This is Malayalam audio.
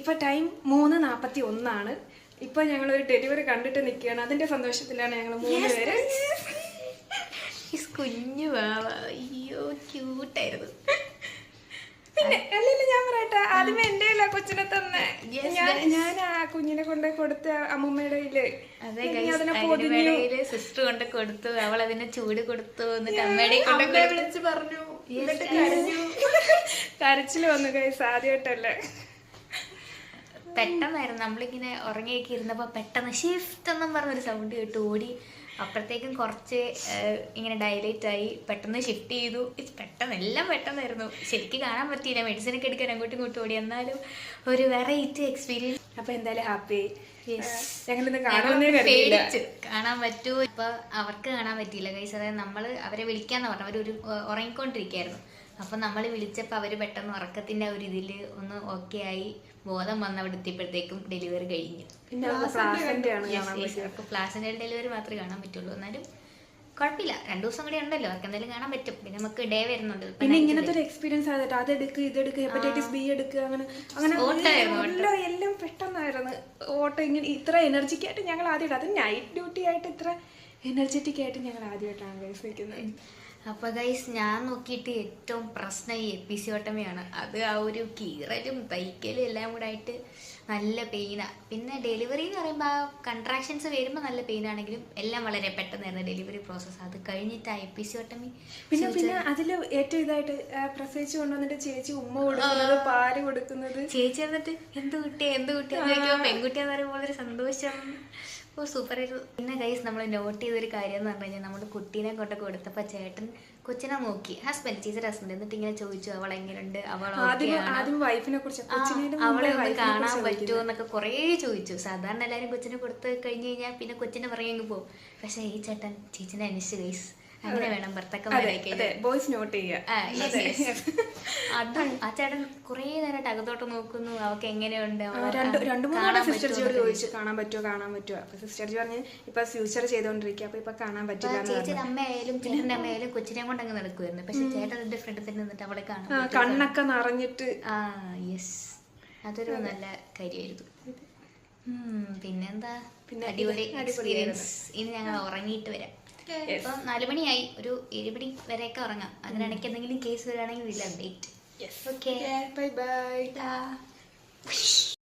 ഇപ്പൊ ടൈം 3:41. ഇപ്പൊ ഞങ്ങളൊരു ഡെലിവറി കണ്ടിട്ട് നിൽക്കുകയാണ്. അതിന്റെ സന്തോഷത്തിലാണ് ഞങ്ങൾ 3 പേര്. കുഞ്ഞു വാവ, അയ്യോ ക്യൂട്ടായിരുന്നു. പിന്നെ അല്ലെങ്കിൽ ഞാൻ പറയട്ടെ, ആദ്യമേ എന്റെ കൊച്ചിനെ തന്നെ ഞാൻ ആ കുഞ്ഞിനെ കൊണ്ട് കൊടുത്ത അമ്മൂമ്മയുടെ സിസ്റ്റർ കൊണ്ട് കൊടുത്തു, അവൾ അതിന് ചൂട് കൊടുത്തു, എന്നിട്ട് അമ്മയുടെ കൊണ്ട് വിളിച്ച് പറഞ്ഞു. കരച്ചില് വന്നു കൈസ്, ആദ്യമായിട്ടല്ലേ. പെട്ടെന്നായിരുന്നു നമ്മളിങ്ങനെ ഉറങ്ങിയൊക്കെ ഇരുന്നപ്പോൾ പെട്ടെന്ന് ഷിഫ്റ്റ് എന്നും പറഞ്ഞൊരു സൗണ്ട് കേട്ട് ഓടി. അപ്പോഴത്തേക്കും കുറച്ച് ഇങ്ങനെ ഡയലേറ്റ് ആയി, പെട്ടെന്ന് ഷിഫ്റ്റ് ചെയ്തു. പെട്ടെന്ന് എല്ലാം പെട്ടെന്നായിരുന്നു. ശരിക്കും കാണാൻ പറ്റിയില്ല, മെഡിസിനൊക്കെ എടുക്കാൻ അങ്ങോട്ടും ഇങ്ങോട്ടും ഓടി. എന്നാലും ഒരു വെറൈറ്റി എക്സ്പീരിയൻസ്. അപ്പൊ എന്തായാലും ഹാപ്പി. കാണാൻ പറ്റൂ. ഇപ്പൊ അവർക്ക് കാണാൻ പറ്റിയില്ല ഗൈസ്. അതായത് നമ്മള് അവരെ വിളിക്കാന്ന് പറഞ്ഞു, അവരൊരു ഉറങ്ങിക്കൊണ്ടിരിക്കുകയായിരുന്നു. അപ്പൊ നമ്മൾ വിളിച്ചപ്പോൾ അവര് പെട്ടെന്ന് ഉറക്കത്തിന്റെ ഒരു ഇതില് ഒന്ന് ഓക്കെ ആയി, ബോധം വന്ന് അവിടെ എത്തിയപ്പോഴത്തേക്കും ഡെലിവറി കഴിഞ്ഞു. പ്ലാസന്റ ഡെലിവറി മാത്രമേ കാണാൻ പറ്റുള്ളൂ. എന്നാലും കുഴപ്പമില്ല, 2 ദിവസം കൂടി ഉണ്ടല്ലോ, അവർക്ക് എന്തായാലും കാണാൻ പറ്റും. പിന്നെ നമുക്ക് ഡേ വരുന്നുണ്ട്. പിന്നെ ഇങ്ങനത്തെ ഒരു എക്സ്പീരിയൻസ് ആയിട്ട് അതെടുക്കുക, ഇതെടുക്കുക, ഹെപ്പറ്റൈറ്റിസ് ബി എടുക്കുക, അങ്ങനെ എല്ലാം പെട്ടെന്നായിരുന്നു. ഓട്ടം ഇങ്ങനെ ഇത്ര എനർജിക്കായിട്ട് ഞങ്ങൾ ആദ്യമായിട്ട്, അത് നൈറ്റ് ഡ്യൂട്ടി ആയിട്ട് ഇത്ര എനർജറ്റിക് ആയിട്ട് ഞങ്ങൾ ആദ്യമായിട്ടാണ് ഗൈസ് വയ്ക്കുന്നത്. അപ്പോൾ ഗൈസ് ഞാൻ നോക്കിയിട്ട് ഏറ്റവും പ്രശ്നം ഈ എപ്പിസിയോട്ടമിയാണ്. അത് ആ ഒരു കീറലും തയ്ക്കലും എല്ലാം കൂടെ ആയിട്ട് നല്ല പെയിനാണ്. പിന്നെ ഡെലിവറി എന്ന് പറയുമ്പോൾ ആ കൺട്രാക്ഷൻസ് വരുമ്പോൾ നല്ല പെയിനാണെങ്കിലും എല്ലാം വളരെ പെട്ടെന്നായിരുന്നു ഡെലിവറി പ്രോസസ്സ്. അത് കഴിഞ്ഞിട്ട് ആ എപ്പിസിയോട്ടമി പിന്നെ അതിൽ ഏറ്റവും ഇതായിട്ട് പ്രസവിച്ച് കൊണ്ടുവന്നിട്ട് ചേച്ചി ഉമ്മ കൊടുക്കുന്നത്, പാല് കൊടുക്കുന്നത്. ചേച്ചി വന്നിട്ട് എന്ത് കുട്ടിയാന്ന് ചോദിക്കുമ്പോൾ പെൺകുട്ടിയാന്ന് പറയുമ്പോൾ വളരെ സന്തോഷം. ഓ സൂപ്പർ ആയിരുന്നു. പിന്നെ ഗൈസ് നമ്മൾ നോട്ട് ചെയ്തൊരു കാര്യം എന്ന് പറഞ്ഞു കഴിഞ്ഞാൽ, നമ്മുടെ കുട്ടീനെ കൊണ്ടൊക്കെ കൊടുത്തപ്പോൾ ചേട്ടൻ കൊച്ചിനെ നോക്കി, ചേച്ചിയുടെ ഹസ്ബൻഡ്, എന്നിട്ട് ഇങ്ങനെ ചോദിച്ചു അവൾ എങ്ങനെയുണ്ട്, അവളെ കാണാൻ പറ്റുമോ എന്നൊക്കെ കുറേ ചോദിച്ചു. സാധാരണ എല്ലാവരും കൊച്ചിനെ കൊടുത്ത് കഴിഞ്ഞ് കഴിഞ്ഞാൽ പിന്നെ കൊച്ചിനെ പറയുമെങ്കിൽ പോകും. പക്ഷെ ഈ ചേട്ടൻ ചേച്ചിനെ അന്വേഷിച്ചു ഗൈസ്. അങ്ങനെ വേണം ബോയ്സ് നോട്ട് ചെയ്യുക. അതും ആ ചേട്ടൻ കുറേ നേരമായിട്ട് അകത്തോട്ട് നോക്കുന്നു, അവൾക്ക് എങ്ങനെയുണ്ട്. 2-3 സിസ്റ്റർജിയോട് ചോദിച്ചു കാണാൻ പറ്റുമോ. അപ്പൊ സിസ്റ്റർജി പറഞ്ഞ് ഇപ്പൊ ഫ്യൂച്ചർ ചെയ്തോണ്ടിരിക്കുക, അപ്പൊ ഇപ്പൊ കാണാൻ പറ്റില്ല. ചേച്ചിയുടെ അമ്മയായാലും ചേട്ടന്റെ അമ്മയായാലും കൊച്ചിനെ കൊണ്ട് അങ്ങ് നടക്കുമായിരുന്നു. പക്ഷെ ചേട്ടൻ എന്റെ ഫ്രണ്ട് തന്നെ നിന്നിട്ട് അവളെ കാണാൻ കണ്ണൊക്കെ നിറഞ്ഞിട്ട്. യെസ്, അതൊരു നല്ല കാര്യമായിരുന്നു. പിന്നെന്താ, അടിപൊളി എക്സ്പീരിയൻസ്. ഇനി ഞങ്ങൾ ഉറങ്ങിയിട്ട് വരാം. ഇപ്പം 4 മണിയായി, ഒരു 7 മണി വരെയൊക്കെ ഉറങ്ങാം. അതിനിടയ്ക്ക് എന്തെങ്കിലും കേസ് വരികയാണെങ്കിൽ ഇതിൽ അപ്ഡേറ്റ്. Okay, bye bye.